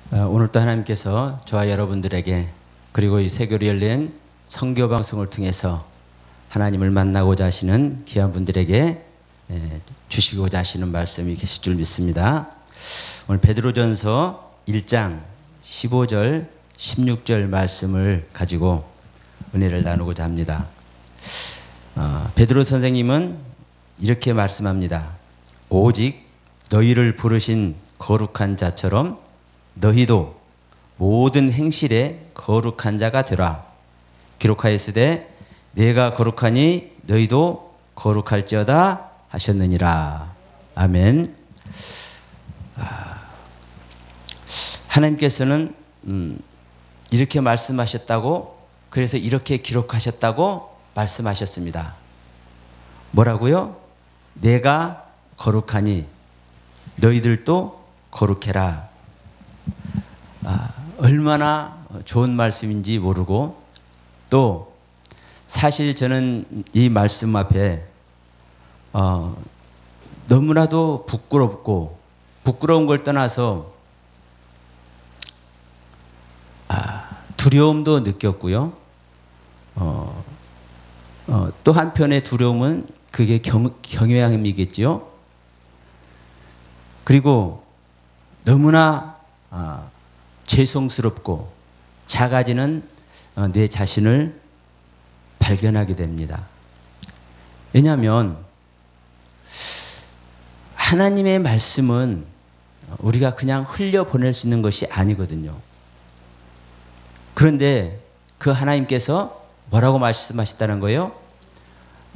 오늘 또 하나님께서 저와 여러분들에게 그리고 이 세교로 열린 선교 방송을 통해서 하나님을 만나고자 하시는 귀한 분들에게 주시고자 하시는 말씀이 계실 줄 믿습니다. 오늘 베드로전서 1장 15절 16절 말씀을 가지고 은혜를 나누고자 합니다. 베드로 선생님은 이렇게 말씀합니다. 오직 너희를 부르신 거룩한 자처럼 너희도 모든 행실에 거룩한 자가 되라. 기록하였으되 내가 거룩하니 너희도 거룩할지어다 하셨느니라. 아멘. 하나님께서는 이렇게 말씀하셨다고, 그래서 이렇게 기록하셨다고 말씀하셨습니다. 뭐라고요? 내가 거룩하니 너희들도 거룩해라. 얼마나 좋은 말씀인지 모르고, 또 사실 저는 이 말씀 앞에 너무나도 부끄럽고, 부끄러운 걸 떠나서 두려움도 느꼈고요. 또 한편의 두려움은 그게 경외함이겠죠. 그리고 너무나 죄송스럽고 작아지는 내 자신을 발견하게 됩니다. 왜냐하면 하나님의 말씀은 우리가 그냥 흘려보낼 수 있는 것이 아니거든요. 그런데 그 하나님께서 뭐라고 말씀하셨다는 거예요?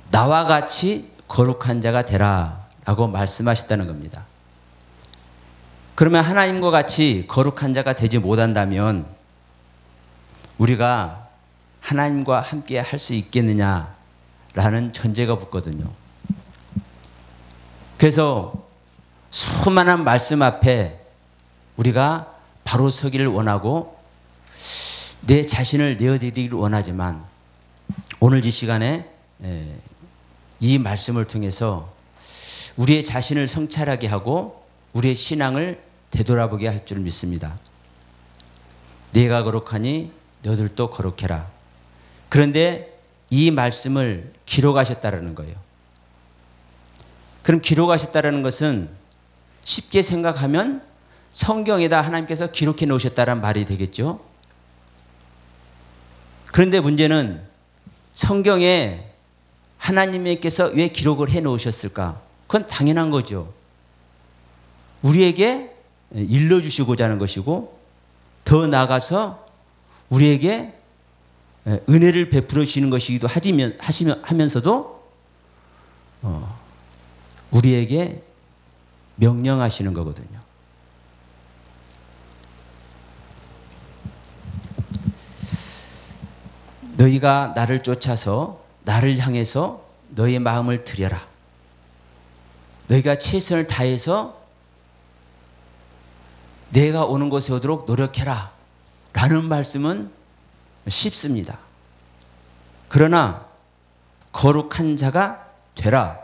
나와 같이 거룩한 자가 되라 라고 말씀하셨다는 겁니다. 그러면 하나님과 같이 거룩한 자가 되지 못한다면 우리가 하나님과 함께 할 수 있겠느냐라는 전제가 붙거든요. 그래서 수많은 말씀 앞에 우리가 바로 서기를 원하고 내 자신을 내어드리기를 원하지만, 오늘 이 시간에 이 말씀을 통해서 우리의 자신을 성찰하게 하고 우리의 신앙을 되돌아보게 할 줄 믿습니다. 내가 거룩하니 너희들도 거룩해라. 그런데 이 말씀을 기록하셨다라는 거예요. 그럼 기록하셨다라는 것은 쉽게 생각하면 성경에다 하나님께서 기록해 놓으셨다는 말이 되겠죠. 그런데 문제는 성경에 하나님께서 왜 기록을 해 놓으셨을까? 그건 당연한 거죠. 우리에게 일러주시고자 하는 것이고, 더 나아가서 우리에게 은혜를 베풀어 주시는 것이기도 하면서도 우리에게 명령하시는 거거든요. 너희가 나를 쫓아서 나를 향해서 너희의 마음을 들여라. 너희가 최선을 다해서 내가 오는 곳에 오도록 노력해라 라는 말씀은 쉽습니다. 그러나 거룩한 자가 되라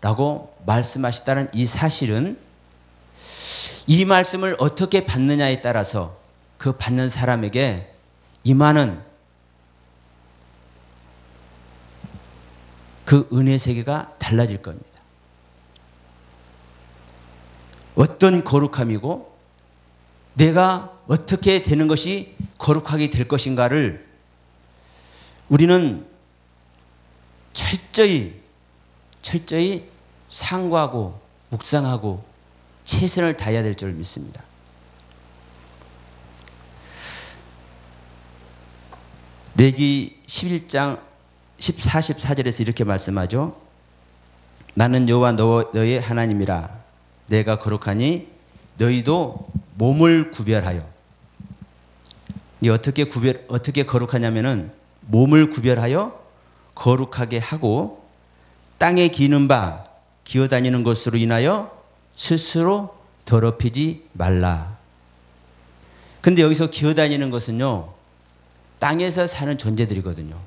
라고 말씀하셨다는 이 사실은, 이 말씀을 어떻게 받느냐에 따라서 그 받는 사람에게 임하는 그 은혜 세계가 달라질 겁니다. 어떤 거룩함이고 내가 어떻게 되는 것이 거룩하게 될 것인가를 우리는 철저히 상고하고 묵상하고 최선을 다해야 될 줄 믿습니다. 레기 11장 44절에서 이렇게 말씀하죠. 나는 여호와 너의 하나님이라. 내가 거룩하니 너희도 몸을 구별하여. 어떻게 거룩하냐면은 몸을 구별하여 거룩하게 하고 땅에 기는 바 기어다니는 것으로 인하여 스스로 더럽히지 말라. 근데 여기서 기어다니는 것은요, 땅에서 사는 존재들이거든요.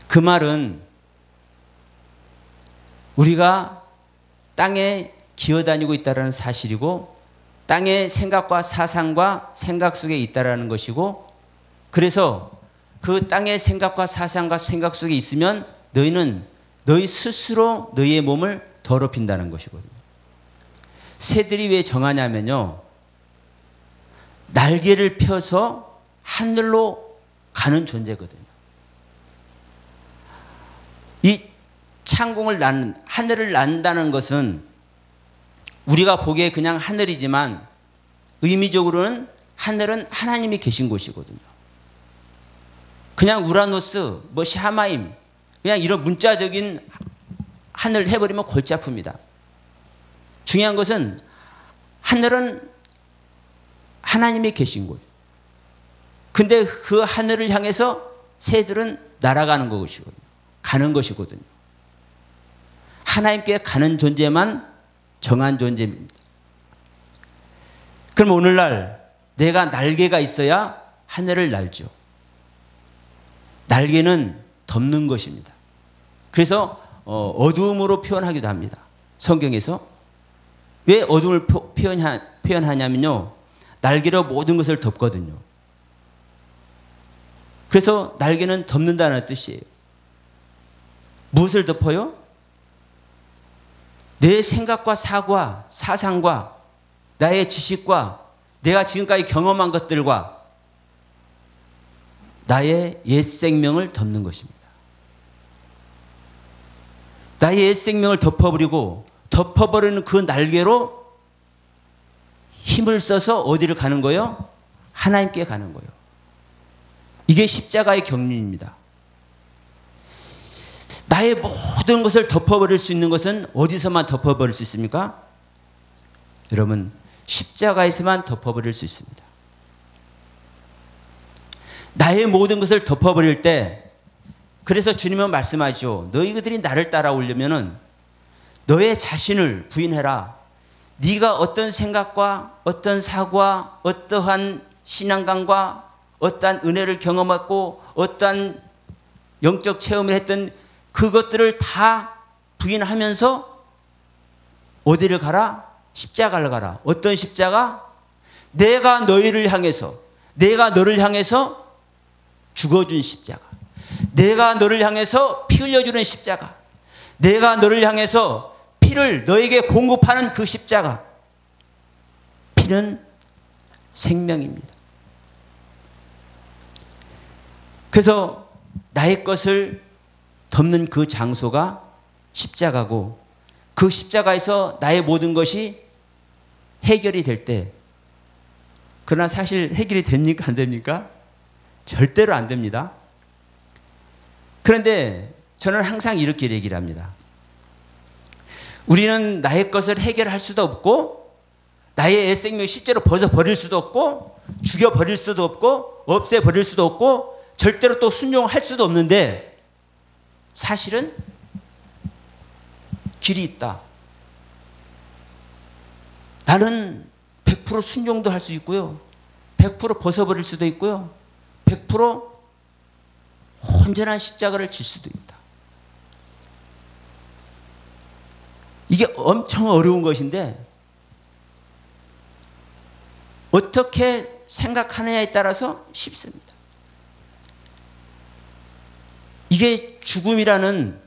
그 말은 우리가 땅에 기어다니고 있다는 사실이고, 땅의 생각과 사상과 생각 속에 있다라는 것이고, 그래서 그 땅의 생각과 사상과 생각 속에 있으면 너희는 너희 스스로 너희의 몸을 더럽힌다는 것이거든요. 새들이 왜 정하냐면요, 날개를 펴서 하늘로 가는 존재거든요. 이 창공을 하늘을 난다는 것은 우리가 보기에 그냥 하늘이지만 의미적으로는 하늘은 하나님이 계신 곳이거든요. 그냥 우라노스, 뭐 샤마임, 그냥 이런 문자적인 하늘 해버리면 골치 아픕니다. 중요한 것은 하늘은 하나님이 계신 곳. 근데 그 하늘을 향해서 새들은 날아가는 것이거든요. 가는 것이거든요. 하나님께 가는 존재만 정한 존재입니다. 그럼 오늘날 내가 날개가 있어야 하늘을 날죠. 날개는 덮는 것입니다. 그래서 어두움으로 표현하기도 합니다. 성경에서. 왜 어두움을 표현하냐면요, 날개로 모든 것을 덮거든요. 그래서 날개는 덮는다는 뜻이에요. 무엇을 덮어요? 내 생각과 사고와 사상과 나의 지식과 내가 지금까지 경험한 것들과 나의 옛 생명을 덮는 것입니다. 나의 옛 생명을 덮어버리고 덮어버리는 그 날개로 힘을 써서 어디를 가는 거예요? 하나님께 가는 거예요. 이게 십자가의 경륜입니다. 나의 모든 것을 덮어버릴 수 있는 것은 어디서만 덮어버릴 수 있습니까? 여러분, 십자가에서만 덮어버릴 수 있습니다. 나의 모든 것을 덮어버릴 때, 그래서 주님은 말씀하죠. 너희들이 나를 따라오려면은 너의 자신을 부인해라. 네가 어떤 생각과 어떤 사고와 어떠한 신앙관과 어떠한 은혜를 경험했고 어떠한 영적 체험을 했던 그것들을 다 부인하면서 어디를 가라? 십자가를 가라. 어떤 십자가? 내가 너희를 향해서, 내가 너를 향해서 죽어준 십자가, 내가 너를 향해서 피 흘려주는 십자가, 내가 너를 향해서 피를 너에게 공급하는 그 십자가. 피는 생명입니다. 그래서 나의 것을 덮는 그 장소가 십자가고, 그 십자가에서 나의 모든 것이 해결이 될 때, 그러나 사실 해결이 됩니까? 안 됩니까? 절대로 안 됩니다. 그런데 저는 항상 이렇게 얘기를 합니다. 우리는 나의 것을 해결할 수도 없고 나의 애생명을 실제로 벗어버릴 수도 없고 죽여버릴 수도 없고 없애버릴 수도 없고 절대로 또 순종할 수도 없는데, 사실은 길이 있다. 나는 100% 순종도 할 수 있고요, 100% 벗어버릴 수도 있고요, 100% 온전한 십자가를 질 수도 있다. 이게 엄청 어려운 것인데 어떻게 생각하느냐에 따라서 쉽습니다. 이게 죽음이라는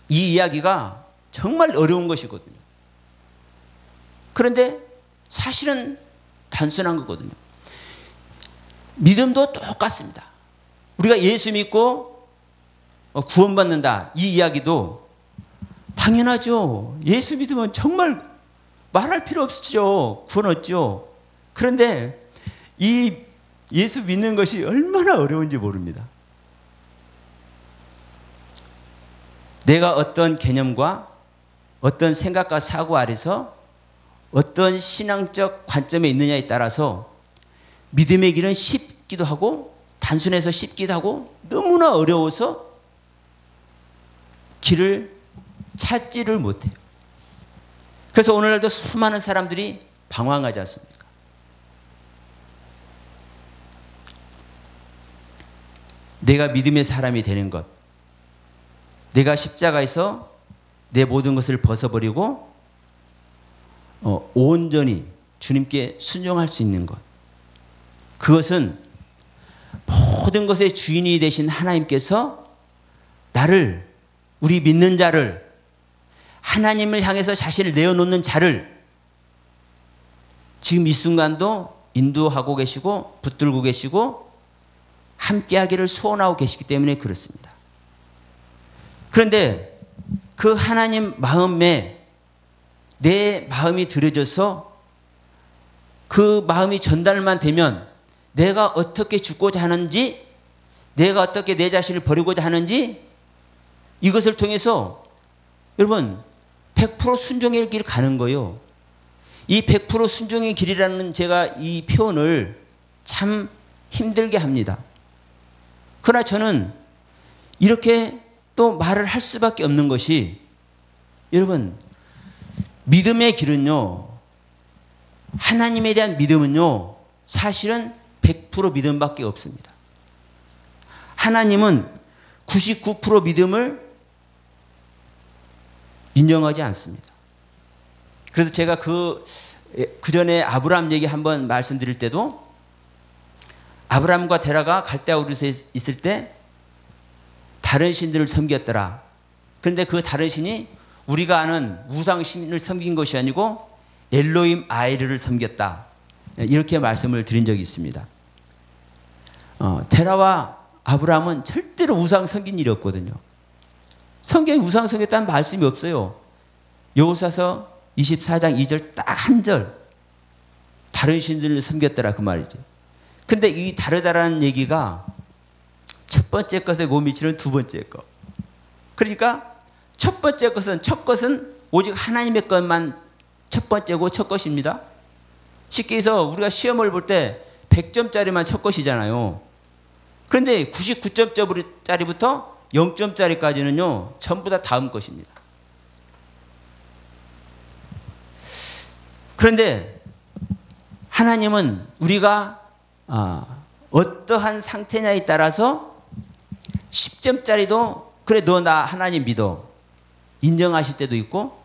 이 이야기가 정말 어려운 것이거든요. 그런데 사실은 단순한 거거든요. 믿음도 똑같습니다. 우리가 예수 믿고 구원받는다, 이 이야기도 당연하죠. 예수 믿으면 정말 말할 필요 없죠. 구원 얻죠. 그런데 이 예수 믿는 것이 얼마나 어려운지 모릅니다. 내가 어떤 개념과 어떤 생각과 사고 아래서 어떤 신앙적 관점에 있느냐에 따라서 믿음의 길은 쉽기도 하고 단순해서 쉽기도 하고 너무나 어려워서 길을 찾지를 못해요. 그래서 오늘날도 수많은 사람들이 방황하지 않습니까? 내가 믿음의 사람이 되는 것, 내가 십자가에서 내 모든 것을 벗어버리고 온전히 주님께 순종할 수 있는 것. 그것은 모든 것의 주인이 되신 하나님께서 나를, 우리 믿는 자를, 하나님을 향해서 자신을 내어놓는 자를 지금 이 순간도 인도하고 계시고 붙들고 계시고 함께하기를 소원하고 계시기 때문에 그렇습니다. 그런데 그 하나님 마음에 내 마음이 들여져서 그 마음이 전달만 되면 내가 어떻게 죽고자 하는지, 내가 어떻게 내 자신을 버리고자 하는지, 이것을 통해서 여러분 100% 순종의 길을 가는 거예요. 이 100% 순종의 길이라는 제가 이 표현을 참 힘들게 합니다. 그러나 저는 이렇게 또 말을 할 수밖에 없는 것이, 여러분 믿음의 길은요, 하나님에 대한 믿음은요 사실은 100% 믿음밖에 없습니다. 하나님은 99% 믿음을 인정하지 않습니다. 그래서 제가 그 전에 아브라함 얘기 한번 말씀드릴 때도, 아브라함과 데라가 갈대아 우르에 있을 때 다른 신들을 섬겼더라. 그런데 그 다른 신이 우리가 아는 우상신을 섬긴 것이 아니고 엘로힘 아이르를 섬겼다. 이렇게 말씀을 드린 적이 있습니다. 데라와 아브라함은 절대로 우상 섬긴 일이 없거든요. 성경에 우상 섬겼다는 말씀이 없어요. 여호수아서 24장 2절 딱 한 절, 다른 신들을 섬겼더라 그 말이지. 근데 이 다르다라는 얘기가 첫 번째 것에 못 미치는 두 번째 것. 그러니까 첫 번째 것은, 첫 것은 오직 하나님의 것만 첫 번째고 첫 것입니다. 쉽게 해서 우리가 시험을 볼 때 100점짜리만 첫 것이잖아요. 그런데 99점짜리부터 0점짜리까지는요 전부 다 다음 것입니다. 그런데 하나님은 우리가 어떠한 상태냐에 따라서 10점짜리도 그래 너 나 하나님 믿어 인정하실 때도 있고,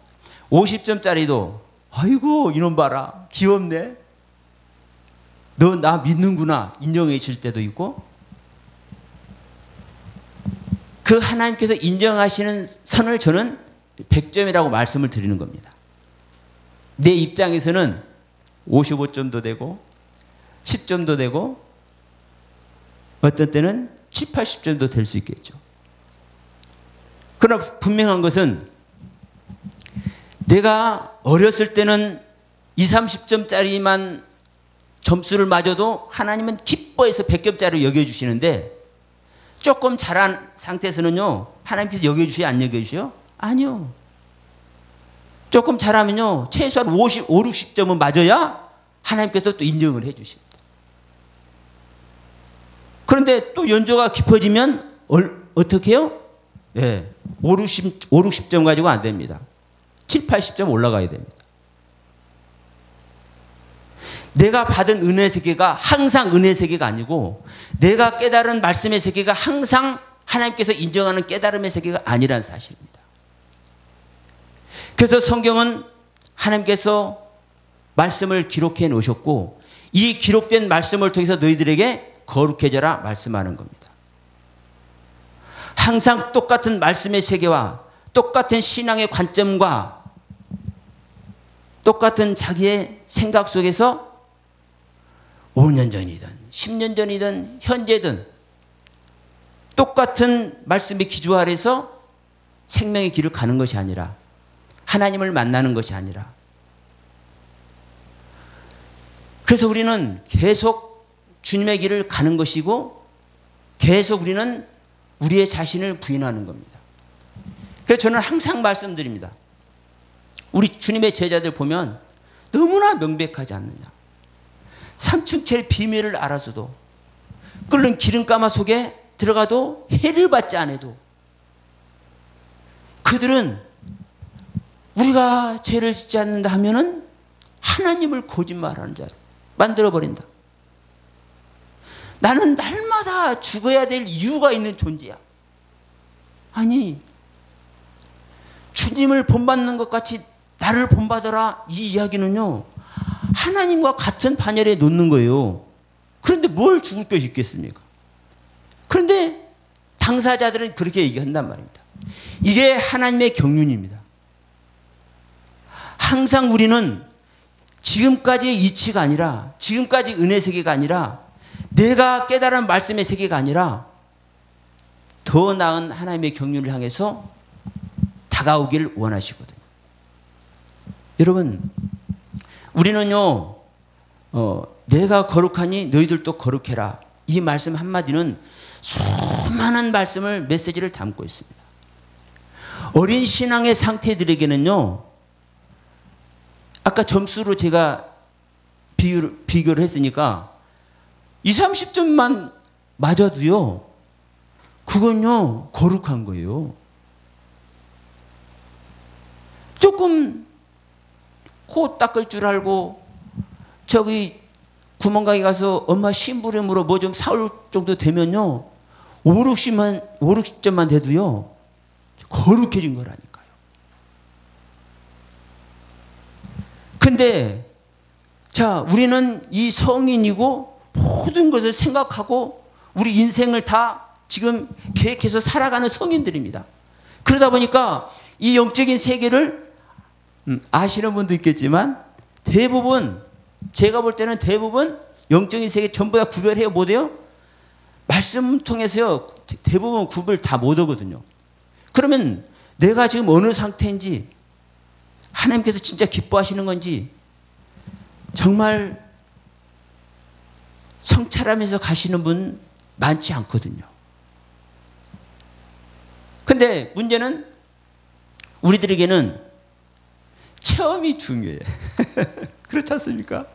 50점짜리도 아이고 이놈 봐라 귀엽네 너 나 믿는구나 인정해 줄 때도 있고, 그 하나님께서 인정하시는 선을 저는 100점이라고 말씀을 드리는 겁니다. 내 입장에서는 55점도 되고 10점도 되고 어떤 때는 70, 80점도 될 수 있겠죠. 그러나 분명한 것은 내가 어렸을 때는 20, 30점짜리만 점수를 맞아도 하나님은 기뻐해서 100점짜리로 여겨주시는데, 조금 자란 상태에서는요 하나님께서 여겨주시요 안 여겨주시요? 아니요. 조금 잘하면요 최소한 50, 60점은 맞아야 하나님께서 또 인정을 해주십니다. 그런데 또 연조가 깊어지면 어떻게 해요? 예, 50점 가지고 안 됩니다. 7, 80점 올라가야 됩니다. 내가 받은 은혜의 세계가 항상 은혜의 세계가 아니고, 내가 깨달은 말씀의 세계가 항상 하나님께서 인정하는 깨달음의 세계가 아니라는 사실입니다. 그래서 성경은 하나님께서 말씀을 기록해 놓으셨고, 이 기록된 말씀을 통해서 너희들에게 거룩해져라 말씀하는 겁니다. 항상 똑같은 말씀의 세계와 똑같은 신앙의 관점과 똑같은 자기의 생각 속에서 5년 전이든 10년 전이든 현재든 똑같은 말씀의 기조 아래서 생명의 길을 가는 것이 아니라, 하나님을 만나는 것이 아니라, 그래서 우리는 계속 주님의 길을 가는 것이고 계속 우리는 우리의 자신을 부인하는 겁니다. 그래서 저는 항상 말씀드립니다. 우리 주님의 제자들 보면 너무나 명백하지 않느냐. 삼층체의 비밀을 알아서도, 끓는 기름가마 속에 들어가도 해를 받지 않아도, 그들은 우리가 죄를 짓지 않는다 하면은 하나님을 거짓말하는 자로 만들어버린다. 나는 날마다 죽어야 될 이유가 있는 존재야. 아니, 주님을 본받는 것 같이 나를 본받아라 이 이야기는요 하나님과 같은 반열에 놓는 거예요. 그런데 뭘 죽을 것이 있겠습니까? 그런데 당사자들은 그렇게 얘기한단 말입니다. 이게 하나님의 경륜입니다. 항상 우리는 지금까지의 이치가 아니라, 지금까지 은혜 세계가 아니라, 내가 깨달은 말씀의 세계가 아니라 더 나은 하나님의 경륜을 향해서 다가오길 원하시거든요. 여러분, 우리는요, 내가 거룩하니 너희들도 거룩해라. 이 말씀 한마디는 수많은 말씀을, 메시지를 담고 있습니다. 어린 신앙의 상태들에게는요, 아까 점수로 제가 비교를 했으니까 20, 30점만 맞아도요, 그건요, 거룩한 거예요. 조금 코 닦을 줄 알고 저기 구멍가게 가서 엄마 심부름으로 뭐 좀 사올 정도 되면요, 5, 60점만 돼도요, 거룩해진 거라니까요. 근데 자, 우리는 이 성인이고 모든 것을 생각하고 우리 인생을 다 지금 계획해서 살아가는 성인들입니다. 그러다 보니까 이 영적인 세계를 아시는 분도 있겠지만 대부분, 제가 볼 때는 대부분 영적인 세계 전부 다 구별해요. 못해요? 말씀 통해서요, 대부분 구별 다 못하거든요. 그러면 내가 지금 어느 상태인지, 하나님께서 진짜 기뻐하시는 건지 정말 성찰하면서 가시는 분 많지 않거든요. 근데 문제는 우리들에게는 체험이 중요해. 그렇지 않습니까?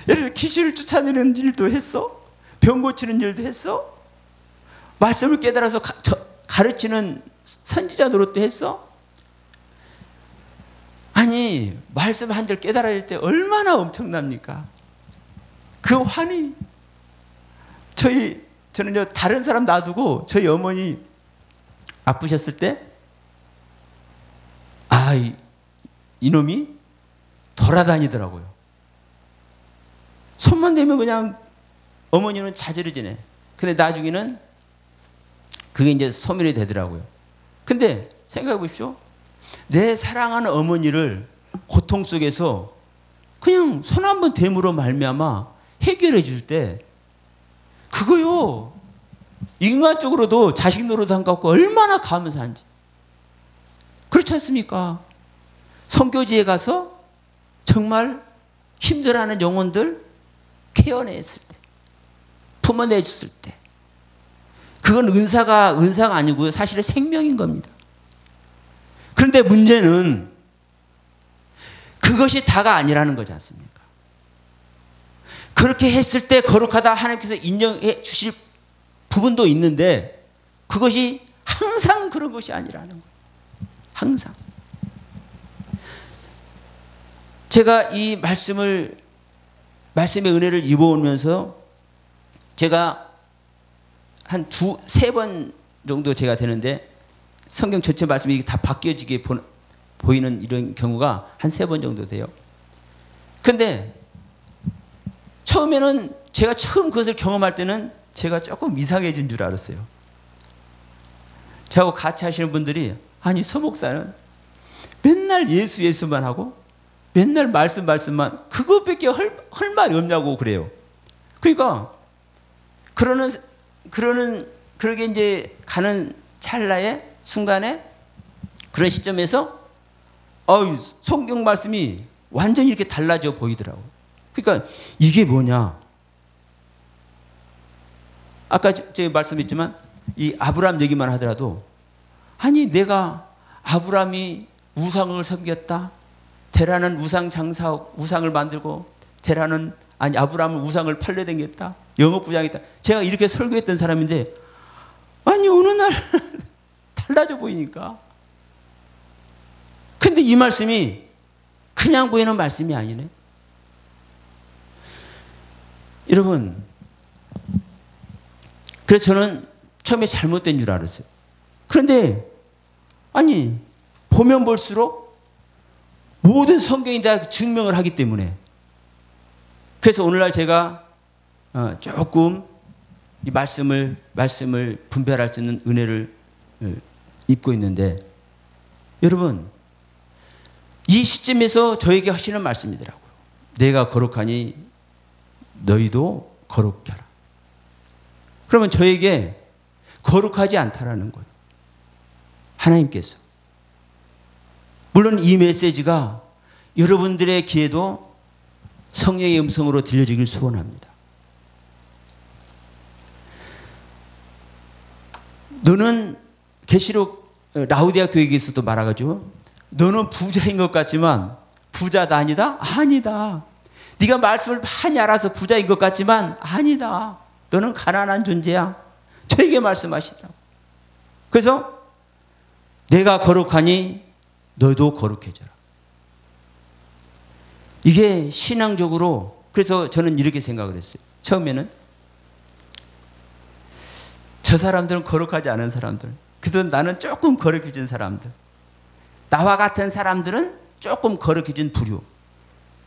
예를 들어 귀신을 쫓아내는 일도 했어? 병 고치는 일도 했어? 말씀을 깨달아서 가르치는 선지자 노릇도 했어? 아니, 말씀 한 절 깨달아야 때 얼마나 엄청납니까? 그 환희. 저는요, 다른 사람 놔두고 저희 어머니 아프셨을 때, 아, 이놈이 돌아다니더라고요. 손만 대면 그냥 어머니는 자지러지네. 근데 나중에는 그게 이제 소멸이 되더라고요. 근데 생각해 보십시오. 내 사랑하는 어머니를 고통 속에서 그냥 손 한번 대므로 말미암아 해결해 줄 때, 그거요, 인간적으로도 자식 노릇 안 갖고 얼마나 감사한지. 그렇지 않습니까? 선교지에 가서 정말 힘들어하는 영혼들 케어냈을 때, 품어내줬을 때, 그건 은사가 아니고요, 사실은 생명인 겁니다. 그런데 문제는 그것이 다가 아니라는 거지 않습니까? 그렇게 했을 때 거룩하다 하나님께서 인정해 주실 부분도 있는데, 그것이 항상 그런 것이 아니라는 거예요. 항상. 제가 이 말씀의 은혜를 입어오면서 제가 한 세 번 정도 제가 되는데, 성경 전체 말씀이 다 바뀌어지게 보이는 이런 경우가 한 3번 정도 돼요. 근데 처음에는 제가 처음 그것을 경험할 때는 제가 조금 이상해진 줄 알았어요. 저하고 같이 하시는 분들이, 아니 서목사는 맨날 예수만 하고 맨날 말씀만, 그것밖에 할 말이 없냐고 그래요. 그러니까 그러게 이제 가는 찰나에, 순간에, 그런 시점에서 성경 말씀이 완전히 이렇게 달라져 보이더라고요. 그러니까 이게 뭐냐? 아까 제가 말씀했지만 이 아브라함 얘기만 하더라도, 아니 내가 아브라함이 우상을 섬겼다, 테라는 우상을 만들고, 아브라함은 우상을 팔려댕겼다, 영업부장했다, 제가 이렇게 설교했던 사람인데, 아니 어느 날 달라져 보이니까. 근데 이 말씀이 그냥 보이는 말씀이 아니네. 여러분, 그래서 저는 처음에 잘못된 줄 알았어요. 그런데 아니 보면 볼수록 모든 성경이 다 증명을 하기 때문에, 그래서 오늘날 제가 조금 이 말씀을 분별할 수 있는 은혜를 입고 있는데, 여러분 이 시점에서 저에게 하시는 말씀이더라고요. 내가 거룩하니 너희도 거룩히 하라. 그러면 저에게 거룩하지 않다라는 거예요. 하나님께서. 물론 이 메시지가 여러분들의 귀에도 성령의 음성으로 들려지길 소원합니다. 너는 계시록 라우디아 교회에서도 말하가지고 너는 부자인 것 같지만 부자다 아니다? 아니다. 네가 말씀을 많이 알아서 부자인 것 같지만 아니다. 너는 가난한 존재야. 저에게 말씀하시더라고. 그래서 내가 거룩하니 너도 거룩해져라. 이게 신앙적으로, 그래서 저는 이렇게 생각을 했어요. 처음에는 저 사람들은 거룩하지 않은 사람들, 그래도 나는 조금 거룩해진 사람들, 나와 같은 사람들은 조금 거룩해진 부류,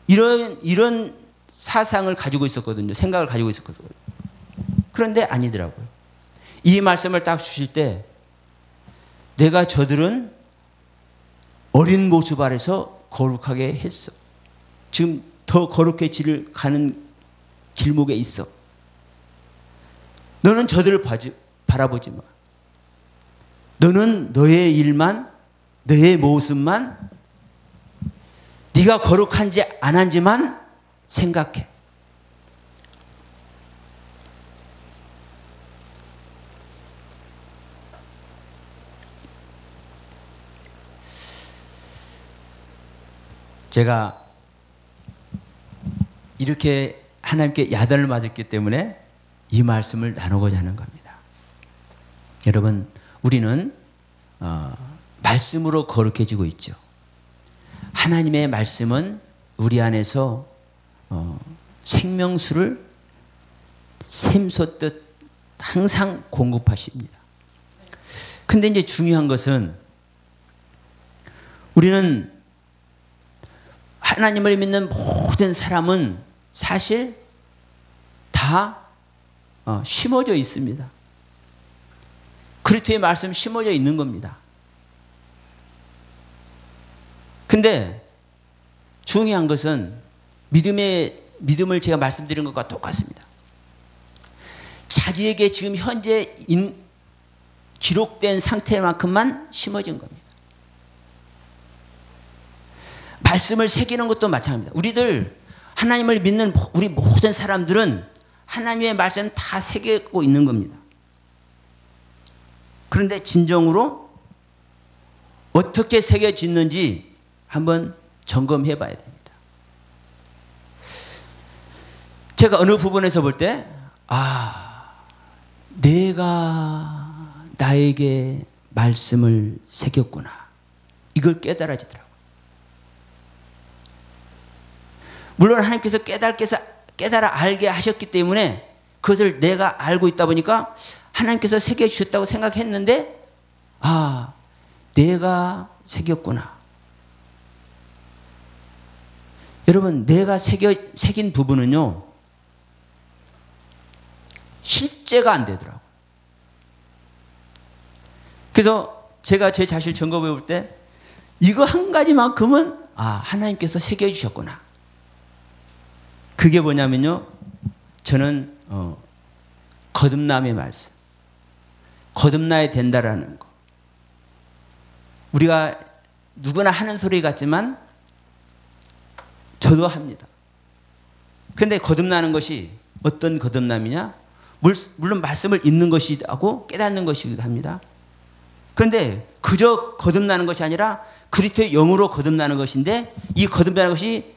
이런 사상을 가지고 있었거든요. 생각을 가지고 있었거든요. 그런데 아니더라고요. 이 말씀을 딱 주실 때 내가 저들은 어린 모습 아래서 거룩하게 했어. 지금 더 거룩해질 가는 길목에 있어. 너는 저들을 바라보지 마. 너는 너의 일만, 너의 모습만, 네가 거룩한지 안 한지만 생각해. 제가 이렇게 하나님께 야단을 맞았기 때문에 이 말씀을 나누고자 하는 겁니다. 여러분, 우리는 말씀으로 거룩해지고 있죠. 하나님의 말씀은 우리 안에서 생명수를 샘솟듯 항상 공급하십니다. 근데 이제 중요한 것은 우리는 하나님을 믿는 모든 사람은 사실 다 심어져 있습니다. 그리스도의 말씀 심어져 있는 겁니다. 근데 중요한 것은 믿음을 제가 말씀드린 것과 똑같습니다. 자기에게 지금 현재 기록된 상태만큼만 심어진 겁니다. 말씀을 새기는 것도 마찬가지입니다. 우리들 하나님을 믿는 우리 모든 사람들은 하나님의 말씀 다 새기고 있는 겁니다. 그런데 진정으로 어떻게 새겨지는지 한번 점검해 봐야 됩니다. 제가 어느 부분에서 볼 때 내가 나에게 말씀을 새겼구나, 이걸 깨달아지더라고요. 물론 하나님께서 깨달아 알게 하셨기 때문에 그것을 내가 알고 있다 보니까 하나님께서 새겨주셨다고 생각했는데 내가 새겼구나. 여러분, 내가 새긴 부분은요 실제가 안 되더라고요. 그래서 제가 제 자신을 점검해 볼 때 이거 한 가지만큼은 하나님께서 새겨주셨구나. 그게 뭐냐면요, 저는 거듭남의 말씀, 거듭나야 된다라는 거. 우리가 누구나 하는 소리 같지만 저도 합니다. 그런데 거듭나는 것이 어떤 거듭남이냐? 물론 말씀을 읽는 것이고 깨닫는 것이기도 합니다. 그런데 그저 거듭나는 것이 아니라 그리스도의 영으로 거듭나는 것인데, 이 거듭나는 것이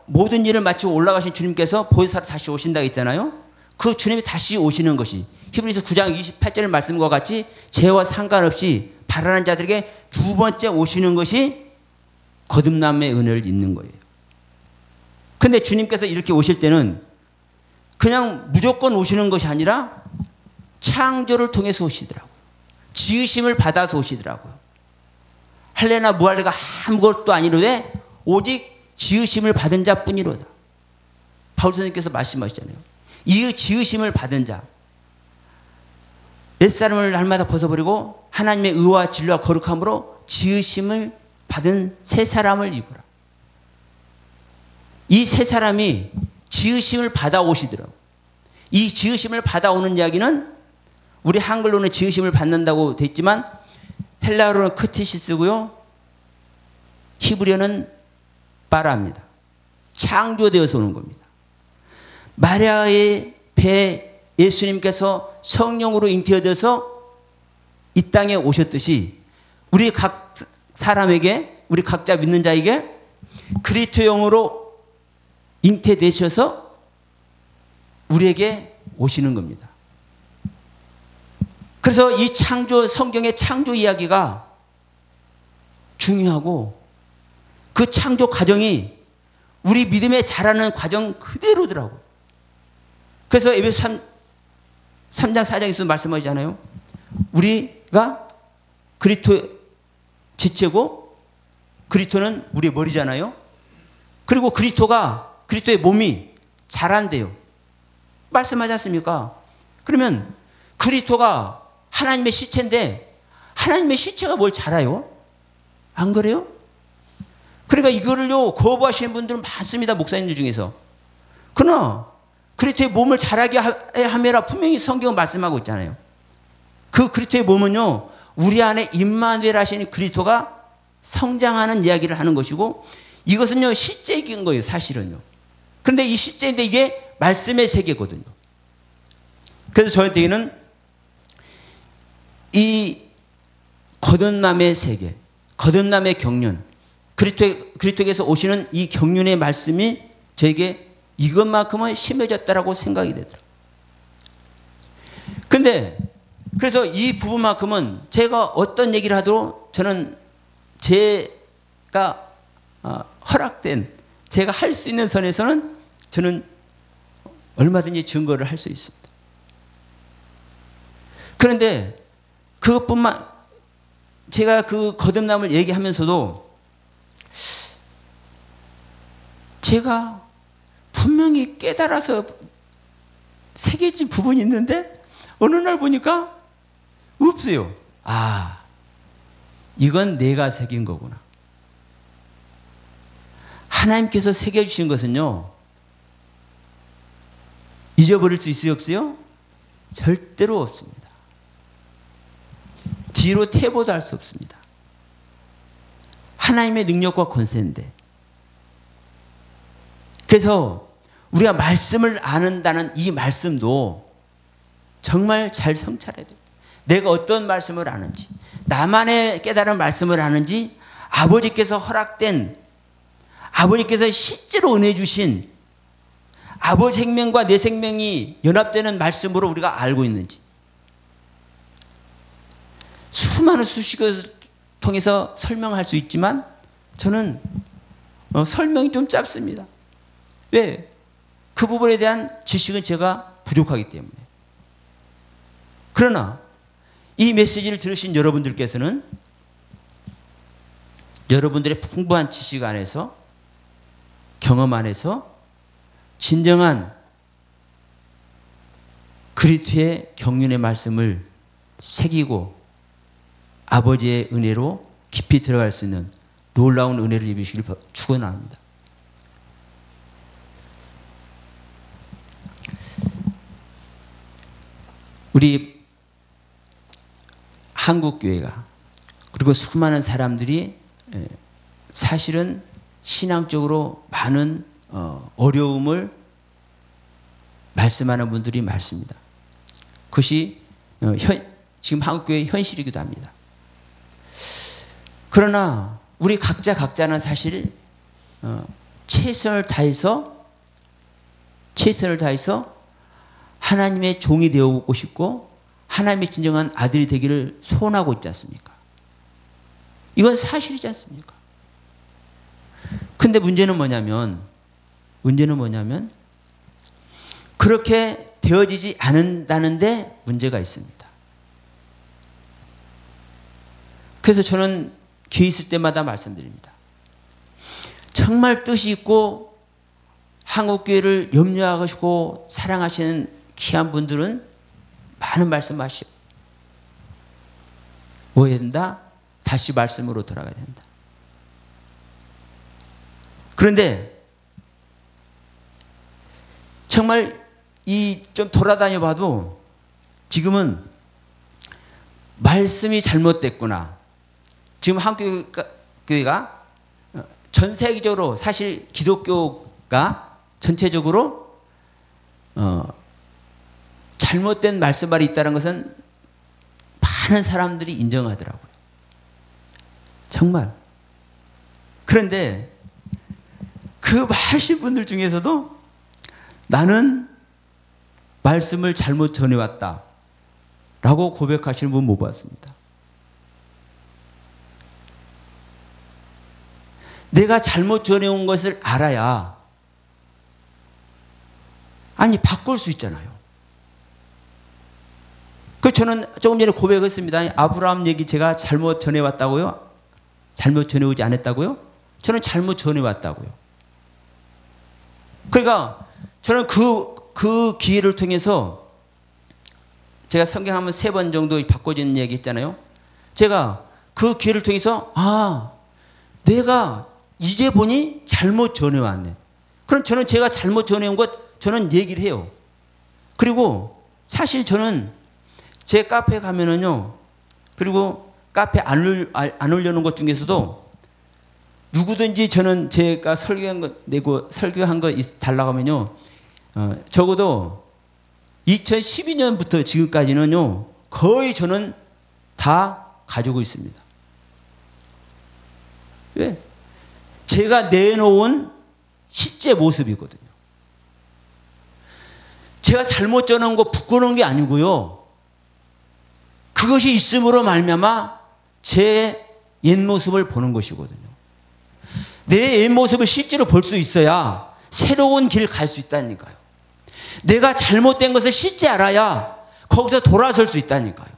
모든 일을 마치고 올라가신 주님께서 보혜사로 다시 오신다고 했잖아요. 그 주님이 다시 오시는 것이 히브리서 9장 28절 말씀과 같이 죄와 상관없이 바라는 자들에게 두 번째 오시는 것이 거듭남의 은혜를 입는 거예요. 그런데 주님께서 이렇게 오실 때는 그냥 무조건 오시는 것이 아니라 창조를 통해서 오시더라고요. 지으심을 받아서 오시더라고요. 할례나 무할례가 아무것도 아니로되 오직 지으심을 받은 자뿐이로다. 바울 선생님께서 말씀하시잖아요. 이 지으심을 받은 자, 옛사람을 날마다 벗어버리고 하나님의 의와 진리와 거룩함으로 지으심을 받은 새 사람을 입으라. 이 새 사람이 지으심을 받아오시더라고요. 이 지으심을 받아오는 이야기는 우리 한글로는 지으심을 받는다고 돼 있지만 헬라어로는 크티시스고요. 히브리어는 바라입니다. 창조되어서 오는 겁니다. 마리아의 배에 예수님께서 성령으로 잉태되어서 이 땅에 오셨듯이 우리 각 사람에게, 우리 각자 믿는 자에게 그리스도의 영으로 잉태되셔서 우리에게 오시는 겁니다. 그래서 이 창조, 성경의 창조 이야기가 중요하고 그 창조 과정이 우리 믿음에 자라는 과정 그대로더라고요. 그래서 에베소 3장 4장에서 말씀하시잖아요. 우리가 그리스도 지체고 그리스도는 우리의 머리잖아요. 그리고 그리스도의 몸이 자란대요. 말씀하지 않습니까? 그러면 그리스도가 하나님의 시체인데 하나님의 시체가 뭘 자라요? 안 그래요? 그러니까 이거를요 거부하시는 분들 많습니다. 목사님들 중에서. 그러나 그리스도의 몸을 자라게 하매라 분명히 성경은 말씀하고 있잖아요. 그 그리스도의 몸은요 우리 안에 임마누엘 하시는 그리스도가 성장하는 이야기를 하는 것이고 이것은요 실제인 거예요. 사실은요. 그런데 이 실제인데 이게 말씀의 세계거든요. 그래서 저한테는 이 거듭남의 세계, 거듭남의 경륜, 그리스도에게서 오시는 이 경륜의 말씀이 저에게 이것만큼은 심해졌다라고 생각이 되더라고요. 근데 그래서 이 부분만큼은 제가 어떤 얘기를 하도 저는 제가 허락된 제가 할 수 있는 선에서는 저는 얼마든지 증거를 할 수 있습니다. 그런데 그것뿐만 제가 그 거듭남을 얘기하면서도 제가 분명히 깨달아서 새겨진 부분이 있는데 어느 날 보니까 없어요. 아, 이건 내가 새긴 거구나. 하나님께서 새겨주신 것은요 잊어버릴 수 있어요? 없어요? 절대로 없습니다. 뒤로 태보도 할 수 없습니다. 하나님의 능력과 권세인데 그래서 우리가 말씀을 아는다는 이 말씀도 정말 잘 성찰해야 돼요. 내가 어떤 말씀을 아는지 나만의 깨달은 말씀을 아는지 아버지께서 허락된 아버지께서 실제로 은혜 주신 아버지 생명과 내 생명이 연합되는 말씀으로 우리가 알고 있는지 수많은 수식을 통해서 설명할 수 있지만 저는 설명이 좀 짧습니다. 왜? 그 부분에 대한 지식은 제가 부족하기 때문에. 그러나 이 메시지를 들으신 여러분들께서는 여러분들의 풍부한 지식 안에서 경험 안에서 진정한 그리스도의 경륜의 말씀을 새기고 아버지의 은혜로 깊이 들어갈 수 있는 놀라운 은혜를 입으시길 축원합니다. 우리 한국교회가 그리고 수많은 사람들이 사실은 신앙적으로 많은 어려움을 말씀하는 분들이 많습니다. 그것이 지금 한국교회의 현실이기도 합니다. 그러나 우리 각자는 사실 최선을 다해서 하나님의 종이 되어보고 싶고 하나님의 진정한 아들이 되기를 소원하고 있지 않습니까? 이건 사실이지 않습니까? 근데 문제는 뭐냐면 그렇게 되어지지 않는다는데 문제가 있습니다. 그래서 저는 기회 있을 때마다 말씀드립니다. 정말 뜻이 있고 한국교회를 염려하시고 사랑하시는 귀한 분들은 많은 말씀하시오. 뭐 해야 된다? 다시 말씀으로 돌아가야 된다. 그런데 정말 좀 돌아다녀 봐도 지금은 말씀이 잘못됐구나. 지금 한국교회가 전 세계적으로 사실 기독교가 전체적으로 잘못된 말씀말이 있다는 것은 많은 사람들이 인정하더라고요. 정말. 그런데 그 많으신 분들 중에서도 나는 말씀을 잘못 전해왔다 라고 고백하시는 분 못 봤습니다. 내가 잘못 전해온 것을 알아야 아니 바꿀 수 있잖아요. 그 저는 조금 전에 고백했습니다. 아브라함 얘기 제가 잘못 전해왔다고요? 잘못 전해오지 않았다고요? 저는 잘못 전해왔다고요. 그러니까 저는 그 기회를 통해서 제가 성경 한번 3번 정도 바꿔지는 얘기 했잖아요. 제가 그 기회를 통해서 내가 이제 보니 잘못 전해왔네. 그럼 저는 제가 잘못 전해온 것 저는 얘기를 해요. 그리고 사실 저는 제 카페에 가면은요, 그리고 카페 안 올려놓은 것 중에서도 누구든지 저는 제가 설교한 거 내고 설교한 거 달라고 하면요, 적어도 2012년부터 지금까지는요, 거의 저는 다 가지고 있습니다. 왜? 제가 내놓은 실제 모습이거든요. 제가 잘못 전한 거 부끄러운 게 아니고요. 그것이 있음으로 말미암아 제 옛 모습을 보는 것이거든요. 내 옛 모습을 실제로 볼 수 있어야 새로운 길 갈 수 있다니까요. 내가 잘못된 것을 실제 알아야 거기서 돌아설 수 있다니까요.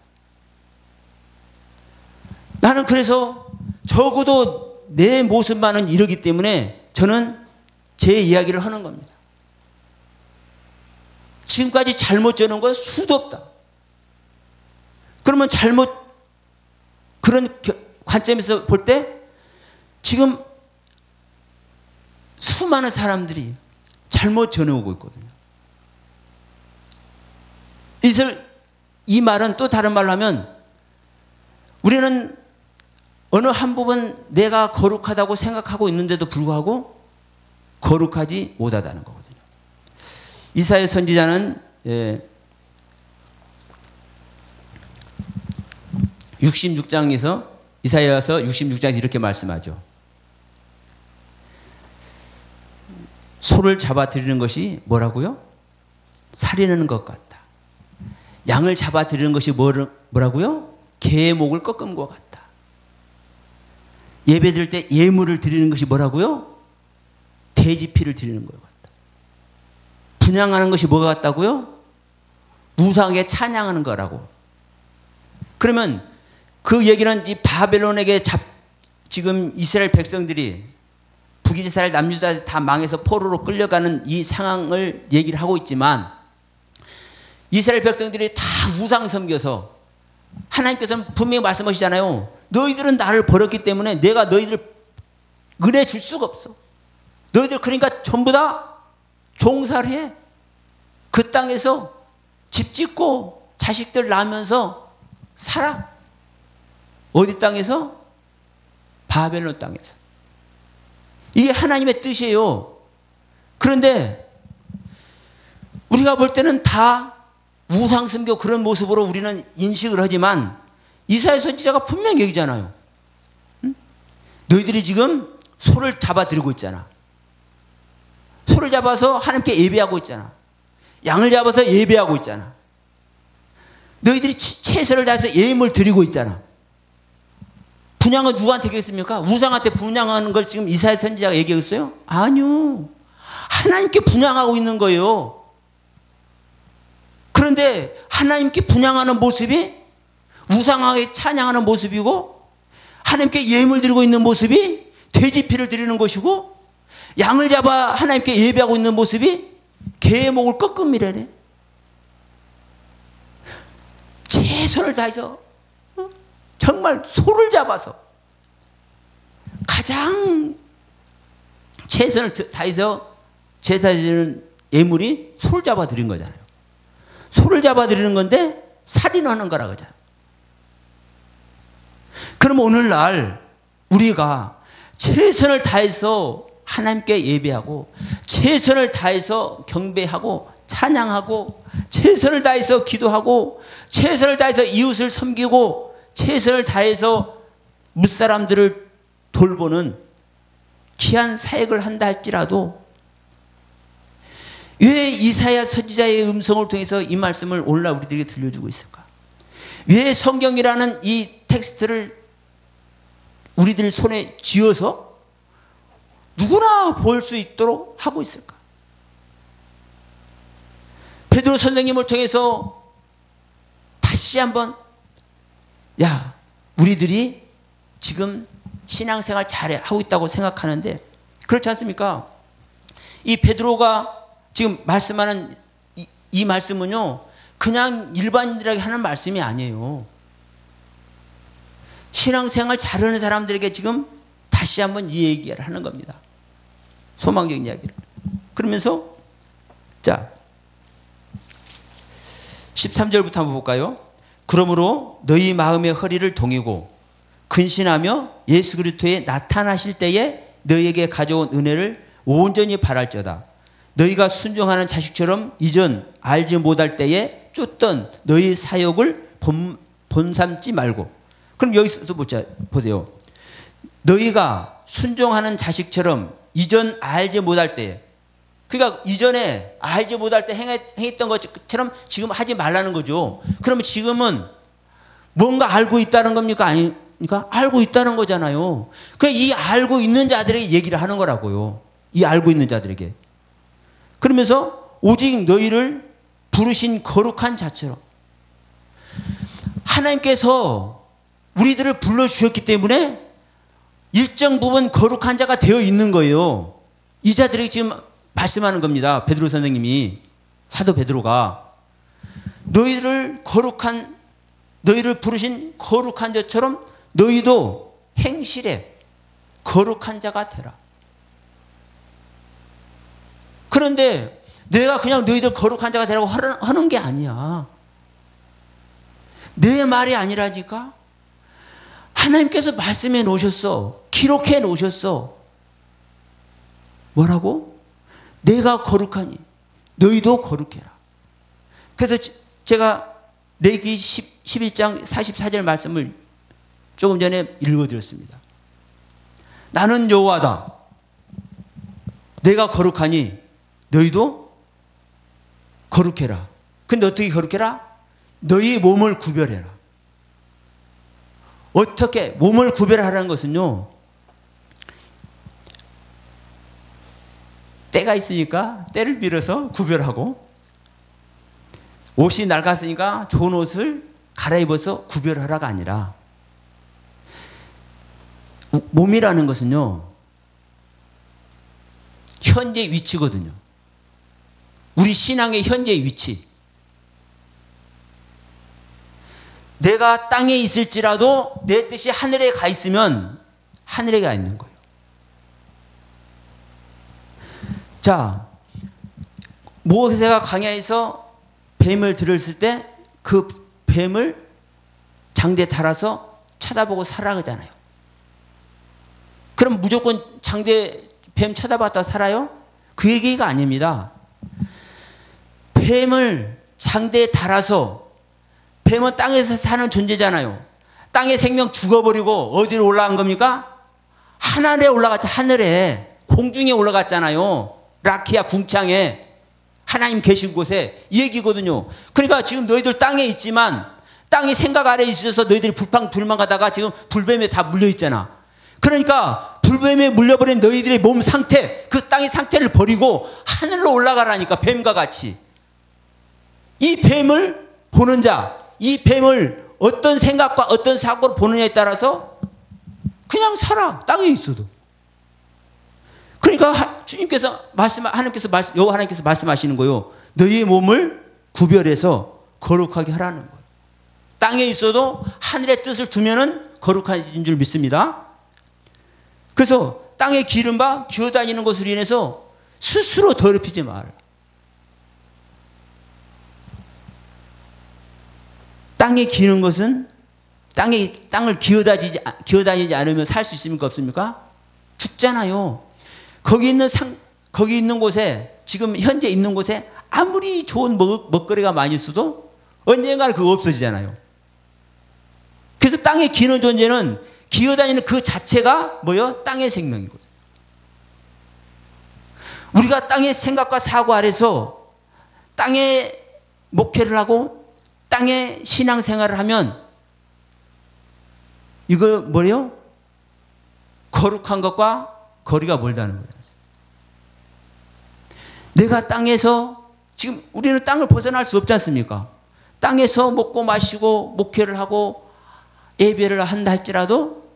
나는 그래서 적어도 내 모습만은 이러기 때문에 저는 제 이야기를 하는 겁니다. 지금까지 잘못 전한 건 수도 없다. 그러면 그런 관점에서 볼 때 지금 수많은 사람들이 잘못 전해오고 있거든요. 이 말은 또 다른 말로 하면 우리는 어느 한 부분 내가 거룩하다고 생각하고 있는데도 불구하고 거룩하지 못하다는 거거든요. 이사야 선지자는 66장에서 이사야서 66장에서 이렇게 말씀하죠. 소를 잡아들이는 것이 뭐라고요? 살인하는 것 같다. 양을 잡아들이는 것이 뭐라고요? 개의 목을 꺾은 것 같다. 예배 드릴 때 예물을 드리는 것이 뭐라고요? 돼지 피를 드리는 것 같다. 분향하는 것이 뭐가 같다고요? 우상에 찬양하는 거라고. 그러면 그 얘기는 이 바벨론에게 지금 이스라엘 백성들이 북이스라엘 남유다 다 망해서 포로로 끌려가는 이 상황을 얘기를 하고 있지만 이스라엘 백성들이 다 우상 섬겨서 하나님께서는 분명히 말씀하시잖아요. 너희들은 나를 버렸기 때문에 내가 너희들 은혜 줄 수가 없어. 너희들 그러니까 전부 다 종살이 해. 그 땅에서 집 짓고 자식들 낳으면서 살아. 어디 땅에서? 바벨론 땅에서. 이게 하나님의 뜻이에요. 그런데 우리가 볼 때는 다 우상 섬겨 그런 모습으로 우리는 인식을 하지만 이사야 선지자가 분명히 얘기잖아요. 응? 너희들이 지금 소를 잡아들이고 있잖아. 소를 잡아서 하나님께 예배하고 있잖아. 양을 잡아서 예배하고 있잖아. 너희들이 최선을 다해서 예물 드리고 있잖아. 분향은 누구한테 얘기했습니까? 우상한테 분향하는 걸 지금 이사야 선지자가 얘기했어요? 아니요. 하나님께 분향하고 있는 거예요. 그런데 하나님께 분향하는 모습이 우상하게 찬양하는 모습이고 하나님께 예물 드리고 있는 모습이 돼지피를 드리는 것이고 양을 잡아 하나님께 예배하고 있는 모습이 개의 목을 꺾음이라네. 최선을 다해서 정말 소를 잡아서 가장 최선을 다해서 제사드리는 예물이 소를 잡아 드린 거잖아요. 소를 잡아 드리는 건데 살인하는 거라 그러잖아요. 그럼 오늘날 우리가 최선을 다해서 하나님께 예배하고 최선을 다해서 경배하고 찬양하고 최선을 다해서 기도하고 최선을 다해서 이웃을 섬기고 최선을 다해서 무사람들을 돌보는 귀한 사역을 한다 할지라도 왜 이사야 선지자의 음성을 통해서 이 말씀을 오늘날 우리들에게 들려주고 있을까? 왜 성경이라는 이 텍스트를 우리들 손에 쥐어서 누구나 볼 수 있도록 하고 있을까? 베드로 선생님을 통해서 다시 한번 야, 우리들이 지금 신앙생활 잘하고 있다고 생각하는데 그렇지 않습니까? 이 베드로가 지금 말씀하는 이 말씀은요, 그냥 일반인들에게 하는 말씀이 아니에요. 신앙생활 잘하는 사람들에게 지금 다시 한번 이 얘기를 하는 겁니다. 소망적인 이야기를. 그러면서 자 13절부터 한번 볼까요? 그러므로 너희 마음의 허리를 동이고 근신하며 예수 그리스도에 나타나실 때에 너희에게 가져온 은혜를 온전히 바랄지어다. 너희가 순종하는 자식처럼 이전 알지 못할 때에 쫓던 너희 사역을 본삼지 말고. 그럼 여기서 보세요. 너희가 순종하는 자식처럼 이전 알지 못할 때에, 그러니까 이전에 알지 못할 때 행했던 것처럼 지금 하지 말라는 거죠. 그러면 지금은 뭔가 알고 있다는 겁니까? 아닙니까? 알고 있다는 거잖아요. 그러니까 이 알고 있는 자들에게 얘기를 하는 거라고요. 이 알고 있는 자들에게. 그러면서 오직 너희를 부르신 거룩한 자처럼, 하나님께서 우리들을 불러주셨기 때문에 일정 부분 거룩한 자가 되어 있는 거예요. 이 자들에게 지금 말씀하는 겁니다. 베드로 선생님이, 사도 베드로가 너희를 부르신 거룩한 자처럼 너희도 행실에 거룩한 자가 되라. 그런데 내가 그냥 너희들 거룩한 자가 되라고 하는 게 아니야. 내 말이 아니라니까. 하나님께서 말씀해 놓으셨어. 기록해 놓으셨어. 뭐라고? 내가 거룩하니 너희도 거룩해라. 그래서 제가 레위기 11장 44절 말씀을 조금 전에 읽어드렸습니다. 나는 여호와다. 내가 거룩하니 너희도 거룩해라. 근데 어떻게 거룩해라? 너희 몸을 구별해라. 어떻게 몸을 구별하라는 것은요, 때가 있으니까 때를 빌어서 구별하고, 옷이 낡았으니까 좋은 옷을 갈아입어서 구별하라가 아니라, 몸이라는 것은요 현재 위치거든요. 우리 신앙의 현재 위치. 내가 땅에 있을지라도 내 뜻이 하늘에 가 있으면 하늘에 가 있는 거예요. 자, 모세가 광야에서 뱀을 들었을 때 그 뱀을 장대에 달아서 쳐다보고 살아 그러잖아요. 그럼 무조건 장대 뱀 쳐다봤다 살아요? 그 얘기가 아닙니다. 뱀을 장대에 달아서, 뱀은 땅에서 사는 존재잖아요. 땅의 생명 죽어버리고 어디로 올라간 겁니까? 하늘에 올라갔죠. 하늘에. 공중에 올라갔잖아요. 라키아 궁창에, 하나님 계신 곳에. 이 얘기거든요. 그러니까 지금 너희들 땅에 있지만 땅이 생각 아래에 있어서 너희들이 불평불만 가다가 지금 불뱀에 다 물려있잖아. 그러니까 불뱀에 물려버린 너희들의 몸 상태, 그 땅의 상태를 버리고 하늘로 올라가라니까. 뱀과 같이. 이 뱀을 보는 자, 이 뱀을 어떤 생각과 어떤 사고로 보느냐에 따라서 그냥 살아. 땅에 있어도. 그러니까 여호와 하나님께서 말씀하시는 거요. 너희의 몸을 구별해서 거룩하게 하라는 거예요. 땅에 있어도 하늘의 뜻을 두면은 거룩한 줄 믿습니다. 그래서 땅에 기른 바 기어다니는 것으로 인해서 스스로 더럽히지 마라. 땅에 기는 것은 땅을 기어다니지 않으면 살 수 있습니까? 없습니까? 죽잖아요. 거기 있는 곳에, 지금 현재 있는 곳에 아무리 좋은 먹거리가 많이 있어도 언젠가는 그거 없어지잖아요. 그래서 땅에 기는 존재는 기어다니는 그 자체가 뭐요? 땅의 생명이거든요. 우리가 땅의 생각과 사고 아래서 땅에 목회를 하고 땅에 신앙생활을 하면 이거 뭐래요? 거룩한 것과 거리가 멀다는 거예요. 내가 땅에서, 지금 우리는 땅을 벗어날 수 없지 않습니까? 땅에서 먹고 마시고 목회를 하고 예배를 한다 할지라도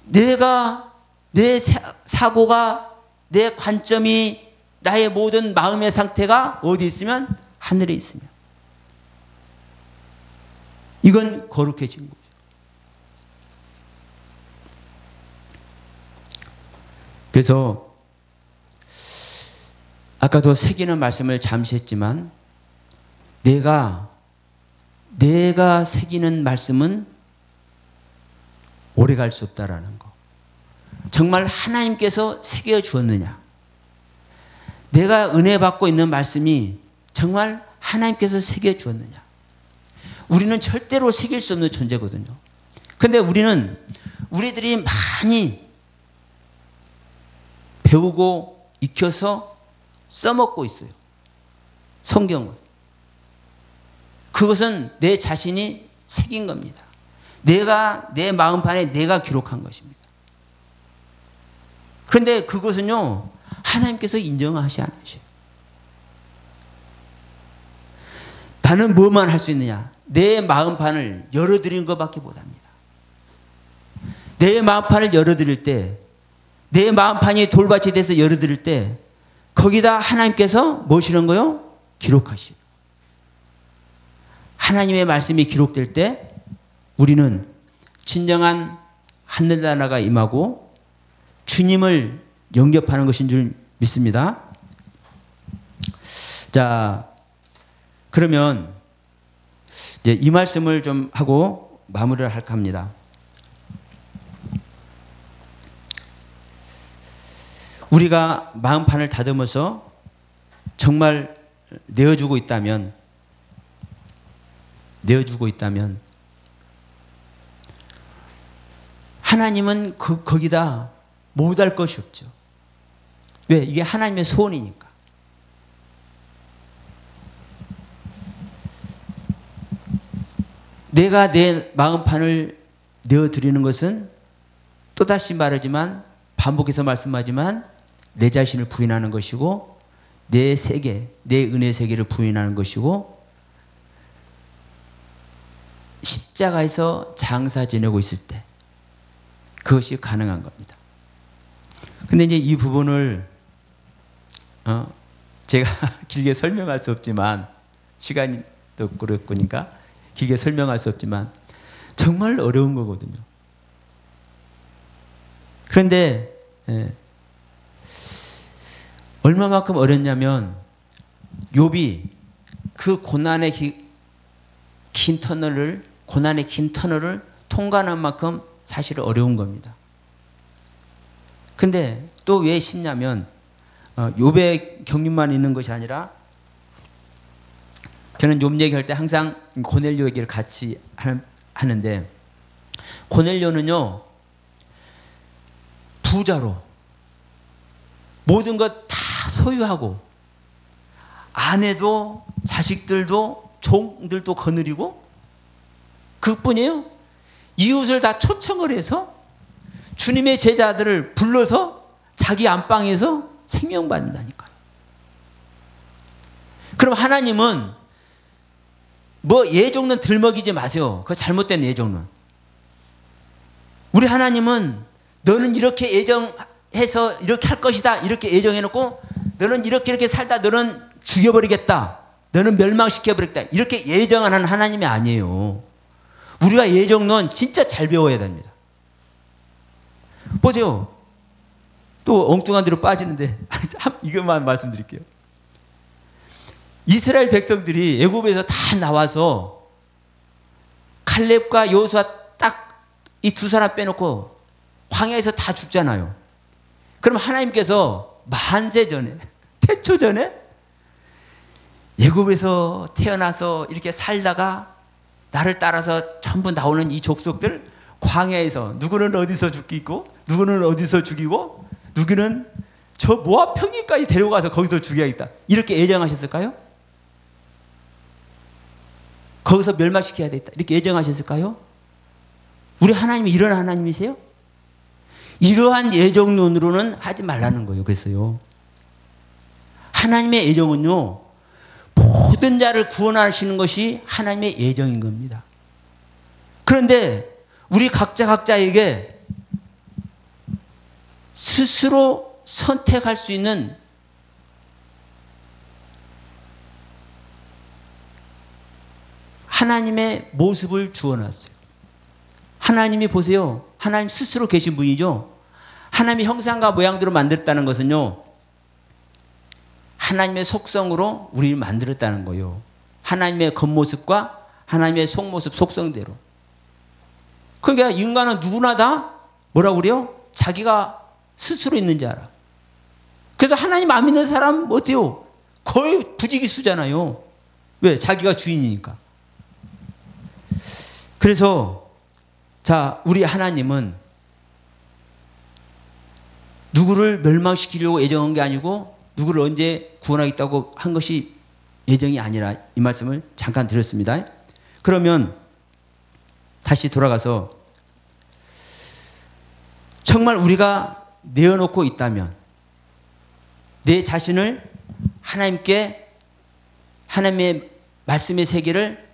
내가, 내 사고가, 내 관점이, 나의 모든 마음의 상태가 어디 있으면? 하늘에 있으면. 이건 거룩해진 거죠. 그래서 아까도 새기는 말씀을 잠시 했지만 내가 새기는 말씀은 오래갈 수 없다라는 거. 정말 하나님께서 새겨 주었느냐? 내가 은혜 받고 있는 말씀이 정말 하나님께서 새겨 주었느냐? 우리는 절대로 새길 수 없는 존재거든요. 근데 우리들이 많이 배우고 익혀서 써먹고 있어요. 성경을. 그것은 내 자신이 새긴 겁니다. 내 마음판에 내가 기록한 것입니다. 그런데 그것은요, 하나님께서 인정하지 않으셔요. 나는 뭐만 할 수 있느냐? 내 마음판을 열어드리는 것밖에 못합니다. 내 마음판을 열어드릴 때, 내 마음판이 돌밭이 돼서 열어드릴 때 거기다 하나님께서 뭐시는 거요? 기록하시고. 하나님의 말씀이 기록될 때 우리는 진정한 하늘나라가 임하고 주님을 영접하는 것인 줄 믿습니다. 자, 그러면 이제 이 말씀을 좀 하고 마무리를 할까 합니다. 우리가 마음판을 다듬어서 정말 내어주고 있다면 하나님은 거기다 못할 것이 없죠. 왜? 이게 하나님의 소원이니까. 내가 내 마음판을 내어드리는 것은 또다시 말하지만, 반복해서 말씀하지만 내 자신을 부인하는 것이고 내 세계, 내 은혜 세계를 부인하는 것이고 십자가에서 장사 지내고 있을 때 그것이 가능한 겁니다. 근데 이제 이 부분을 제가 길게 설명할 수 없지만, 시간이 또 그렇으니까 길게 설명할 수 없지만 정말 어려운 거거든요. 그런데 얼마만큼 어렵냐면 욥이 그 고난의 긴 터널을 통과하는 만큼 사실 어려운 겁니다. 근데 또 왜 쉽냐면 욥의 경륜만 있는 것이 아니라, 저는 욥 얘기할 때 항상 고넬료 얘기를 같이 하는데, 고넬료는요 부자로 모든 것 다 소유하고 아내도 자식들도 종들도 거느리고, 그뿐이에요. 이웃을 다 초청을 해서 주님의 제자들을 불러서 자기 안방에서 생명받는다니까요. 그럼 하나님은 뭐 예종론 들먹이지 마세요. 그거 잘못된 예종론. 우리 하나님은 너는 이렇게 해서 이렇게 할 것이다. 이렇게 예정해놓고 너는 이렇게 살다 너는 죽여버리겠다. 너는 멸망시켜버리겠다. 이렇게 예정하는 하나님이 아니에요. 우리가 예정론 진짜 잘 배워야 됩니다. 보세요. 또 엉뚱한 데로 빠지는데 이것만 말씀드릴게요. 이스라엘 백성들이 애굽에서 다 나와서 칼렙과 여호수아 딱 이 두 사람 빼놓고 광야에서 다 죽잖아요. 그럼 하나님께서 만세 전에, 태초 전에 애굽에서 태어나서 이렇게 살다가 나를 따라서 전부 나오는 이 족속들 광야에서 누구는 어디서 죽이고 누구는 어디서 죽이고 누구는 저 모압 평지까지 데려가서 거기서 죽여야겠다. 이렇게 예정하셨을까요? 거기서 멸망시켜야 되겠다. 이렇게 예정하셨을까요? 우리 하나님이 이런 하나님이세요? 이러한 예정론으로는 하지 말라는 거예요. 그래서요. 하나님의 예정은요. 모든 자를 구원하시는 것이 하나님의 예정인 겁니다. 그런데 우리 각자에게 스스로 선택할 수 있는 하나님의 모습을 주어놨어요. 하나님이 보세요. 하나님 스스로 계신 분이죠. 하나님의 형상과 모양대로 만들었다는 것은요. 하나님의 속성으로 우리를 만들었다는 거예요. 하나님의 겉모습과 하나님의 속모습, 속성대로. 그러니까 인간은 누구나 다 뭐라고 그래요? 자기가 스스로 있는지 알아. 그래서 하나님 안 믿는 사람 어때요? 거의 부지기수잖아요. 왜? 자기가 주인이니까. 그래서 자, 우리 하나님은 누구를 멸망시키려고 예정한 게 아니고 누구를 언제 구원하겠다고 한 것이 예정이 아니라 이 말씀을 잠깐 드렸습니다. 그러면 다시 돌아가서 정말 우리가 내어놓고 있다면 내 자신을 하나님께 하나님의 말씀의 세계를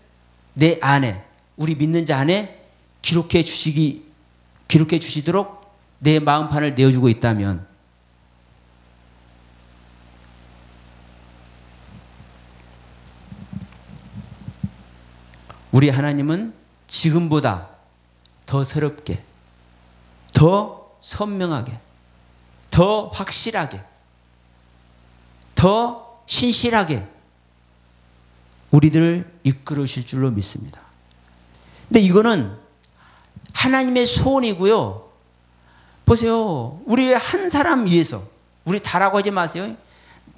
내 안에 우리 믿는 자 안에 기록해 주시도록 내 마음판을 내어주고 있다면 우리 하나님은 지금보다 더 새롭게, 더 선명하게, 더 확실하게, 더 신실하게 우리들을 이끌으실 줄로 믿습니다. 근데 이거는 하나님의 소원이고요. 보세요. 우리 한 사람 위해서, 우리 다라고 하지 마세요.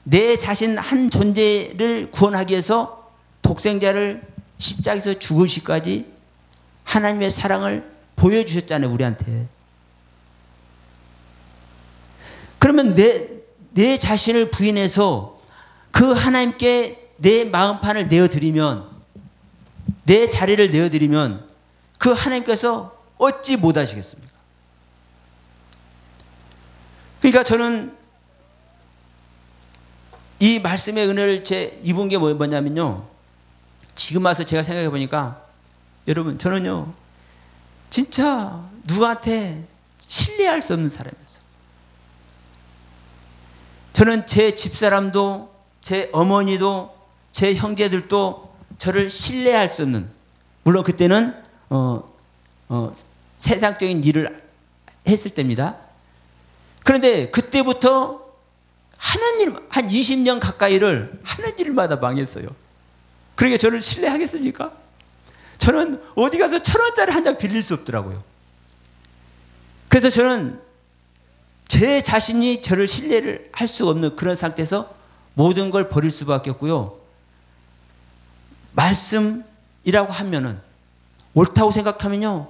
내 자신 한 존재를 구원하기 위해서 독생자를 십자가에서 죽으시기까지 하나님의 사랑을 보여주셨잖아요. 우리한테. 그러면 내 자신을 부인해서 그 하나님께 내 마음판을 내어드리면, 내 자리를 내어드리면 그 하나님께서 어찌 못하시겠습니까? 그러니까 저는 이 말씀의 은혜를 입은 게 뭐냐면요. 지금 와서 제가 생각해 보니까 여러분 저는요 진짜 누구한테 신뢰할 수 없는 사람이었어요. 저는 제 집사람도 제 어머니도 제 형제들도 저를 신뢰할 수 없는, 물론 그때는 세상적인 일을 했을 때입니다. 그런데 그때부터 하는 일, 한 20년 가까이를 하는 일마다 망했어요. 그러니까 저를 신뢰하겠습니까? 저는 어디 가서 1,000원짜리 한 장 빌릴 수 없더라고요. 그래서 저는 제 자신이 저를 신뢰를 할 수 없는 그런 상태에서 모든 걸 버릴 수밖에 없고요. 말씀이라고 하면은 옳다고 생각하면요.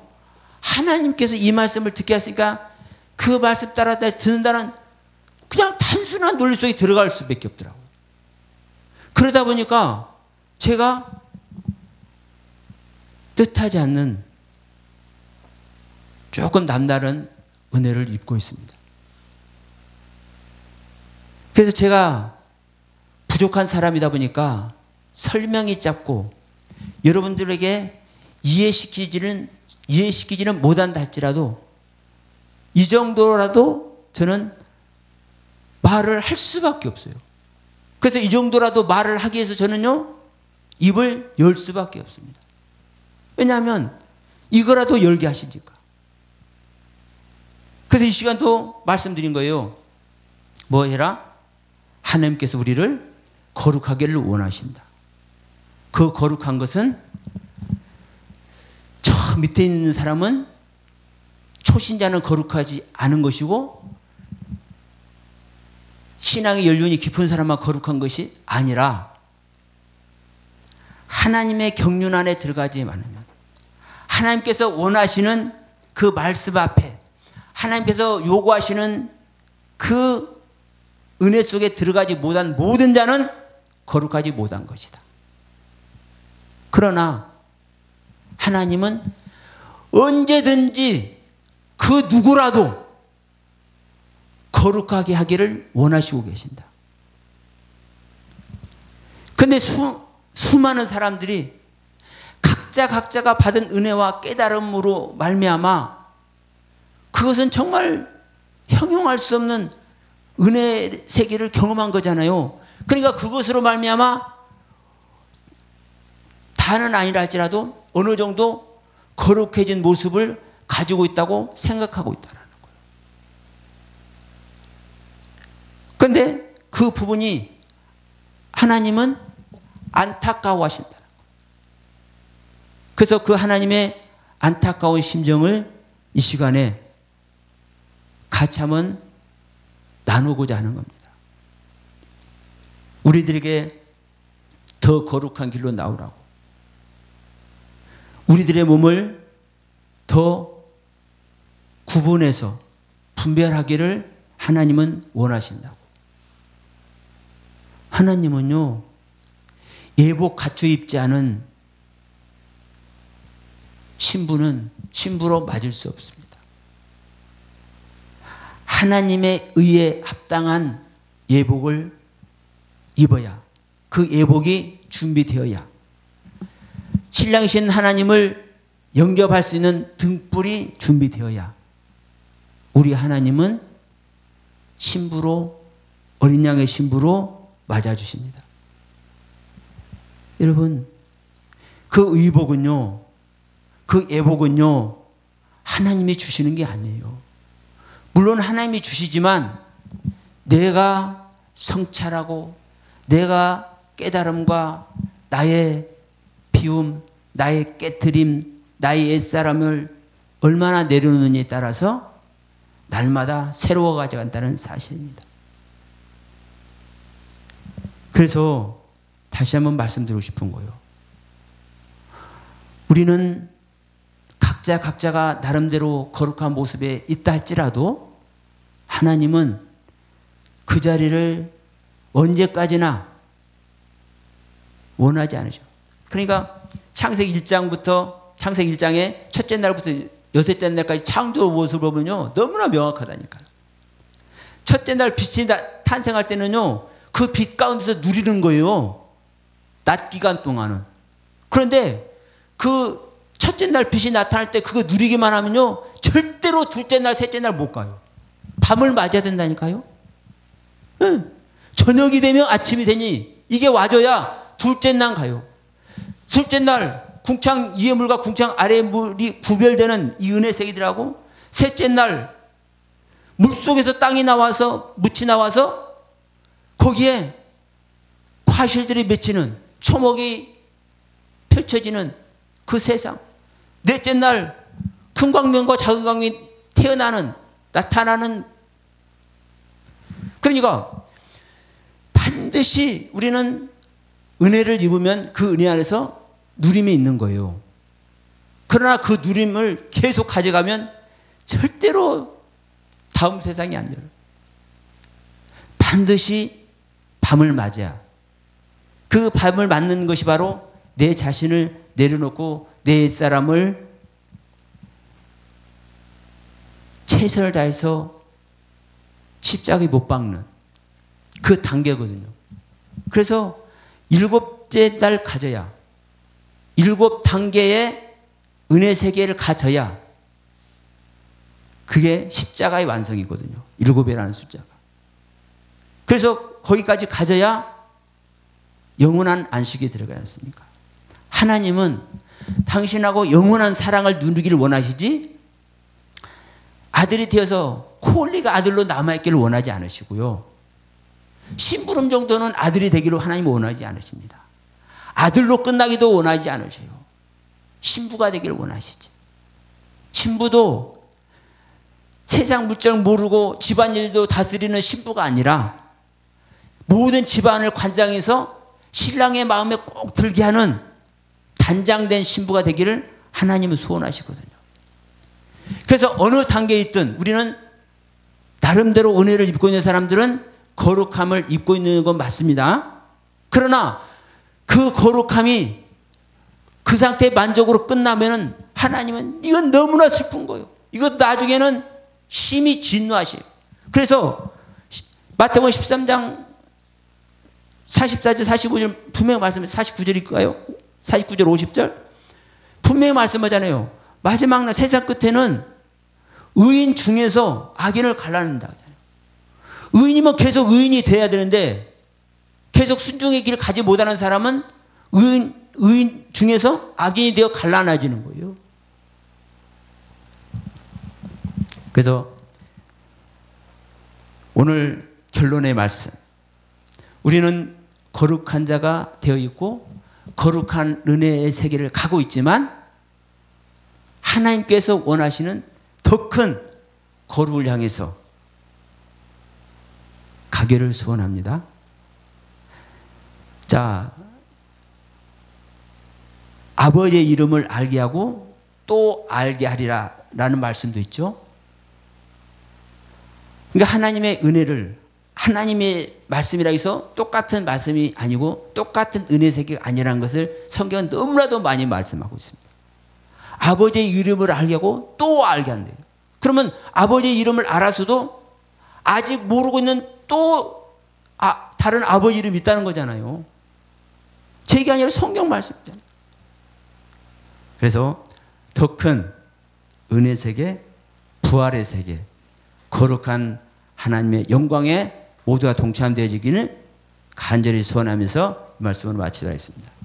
하나님께서 이 말씀을 듣게 하시니까 그 말씀 따라 듣는다는 그냥 단순한 논리 속에 들어갈 수밖에 없더라고요. 그러다 보니까 제가 뜻하지 않는 조금 남다른 은혜를 입고 있습니다. 그래서 제가 부족한 사람이다 보니까 설명이 짧고 여러분들에게 이해시키지는 못한다 할지라도 이 정도라도 저는 말을 할 수밖에 없어요. 그래서 이 정도라도 말을 하기 위해서 저는요, 입을 열 수밖에 없습니다. 왜냐하면 이거라도 열게 하시니까. 그래서 이 시간도 말씀드린 거예요. 뭐 해라? 하나님께서 우리를 거룩하기를 원하신다. 그 거룩한 것은 저 밑에 있는 사람은 초신자는 거룩하지 않은 것이고 신앙의 연륜이 깊은 사람만 거룩한 것이 아니라 하나님의 경륜 안에 들어가지 않으면 하나님께서 원하시는 그 말씀 앞에 하나님께서 요구하시는 그 은혜 속에 들어가지 못한 모든 자는 거룩하지 못한 것이다. 그러나 하나님은 언제든지 그 누구라도 거룩하게 하기를 원하시고 계신다. 근데 수많은 사람들이 각자가 받은 은혜와 깨달음으로 말미암아 그것은 정말 형용할 수 없는 은혜 세계를 경험한 거잖아요. 그러니까 그것으로 말미암아 다는 아니라 할지라도 어느 정도 거룩해진 모습을 가지고 있다고 생각하고 있다는 거예요. 그런데 그 부분이 하나님은 안타까워하신다는 거예요. 그래서 그 하나님의 안타까운 심정을 이 시간에 같이 한번 나누고자 하는 겁니다. 우리들에게 더 거룩한 길로 나오라고. 우리들의 몸을 더 구분해서 분별하기를 하나님은 원하신다고. 하나님은요, 예복 갖춰 입지 않은 신부는 신부로 맞을 수 없습니다. 하나님의 의에 합당한 예복을 입어야, 그 예복이 준비되어야 신랑이신 하나님을 영접할 수 있는 등불이 준비되어야 우리 하나님은 신부로, 어린 양의 신부로 맞아주십니다. 여러분, 그 의복은요, 그 예복은요, 하나님이 주시는 게 아니에요. 물론 하나님이 주시지만 내가 성찰하고 내가 깨달음과 나의 비움, 나의 깨트림, 나의 옛사람을 얼마나 내려놓느냐에 따라서 날마다 새로워 가져간다는 사실입니다. 그래서 다시 한번 말씀드리고 싶은 거예요. 우리는 각자가 나름대로 거룩한 모습에 있다 할지라도 하나님은 그 자리를 언제까지나 원하지 않으셔. 그러니까 창세기 1장에 첫째 날부터 여섯째 날까지 창조 모습을 보면요, 너무나 명확하다니까요. 첫째 날 빛이 탄생할 때는요, 그 빛 가운데서 누리는 거예요. 낮 기간 동안은. 그런데 그 첫째 날 빛이 나타날 때 그거 누리기만 하면요, 절대로 둘째 날, 셋째 날 못 가요. 밤을 맞아야 된다니까요. 응. 저녁이 되면 아침이 되니 이게 와줘야 둘째 날 가요. 둘째 날 궁창 위의 물과 궁창 아래의 물이 구별되는 이 은혜색이더라고. 셋째 날 물속에서 땅이 나와서 묻이 나와서 거기에 과실들이 맺히는 초목이 펼쳐지는 그 세상. 넷째 날 큰 광명과 작은 광명이 나타나는. 그러니까 반드시 우리는 은혜를 입으면 그 은혜 안에서 누림이 있는 거예요. 그러나 그 누림을 계속 가져가면 절대로 다음 세상이 안 열어요. 반드시 밤을 맞아야. 그 밤을 맞는 것이 바로 내 자신을 내려놓고 내 옛사람을 최선을 다해서 십자가에 못 박는 그 단계거든요. 그래서 7째 날 가져야, 7단계의 은혜 세계를 가져야 그게 십자가의 완성이거든요. 7이라는 숫자가. 그래서 거기까지 가져야 영원한 안식에 들어가지 않습니까? 하나님은 당신하고 영원한 사랑을 누리기를 원하시지 아들이 되어서 콜리가 아들로 남아있기를 원하지 않으시고요. 심부름 정도는 아들이 되기를 하나님은 원하지 않으십니다. 아들로 끝나기도 원하지 않으세요. 신부가 되기를 원하시지. 신부도 세상 물정 모르고 집안일도 다스리는 신부가 아니라 모든 집안을 관장해서 신랑의 마음에 꼭 들게 하는 단장된 신부가 되기를 하나님은 소원하시거든요. 그래서 어느 단계에 있든 우리는 나름대로 은혜를 입고 있는 사람들은 거룩함을 입고 있는 건 맞습니다. 그러나 그 거룩함이 그 상태의 만족으로 끝나면은 하나님은 이건 너무나 슬픈 거예요. 이거 나중에는 심히 진노하셔요. 그래서 마태복음 13장 44절 45절 분명히 말씀해 49절일까요? 49절 50절 분명히 말씀하잖아요. 마지막 날 세상 끝에는 의인 중에서 악인을 갈라낸다. 의인이면 계속 의인이 돼야 되는데 계속 순종의 길을 가지 못하는 사람은 의인 중에서 악인이 되어 갈라나지는 거예요. 그래서 오늘 결론의 말씀, 우리는 거룩한 자가 되어 있고 거룩한 은혜의 세계를 가고 있지만 하나님께서 원하시는 더 큰 거룩을 향해서 가기를 소원합니다. 자, 아버지의 이름을 알게 하고 또 알게 하리라 라는 말씀도 있죠. 그러니까 하나님의 은혜를 하나님의 말씀이라 해서 똑같은 말씀이 아니고 똑같은 은혜 세계가 아니라는 것을 성경은 너무나도 많이 말씀하고 있습니다. 아버지의 이름을 알게 하고 또 알게 한대요. 그러면 아버지의 이름을 알아서도 아직 모르고 있는 또 다른 아버지 이름이 있다는 거잖아요. 제 얘기 아니라 성경 말씀이잖아요. 그래서 더 큰 은혜 세계, 부활의 세계, 거룩한 하나님의 영광에 모두가 동참되어지기를 간절히 소원하면서 이 말씀을 마치도록 하겠습니다.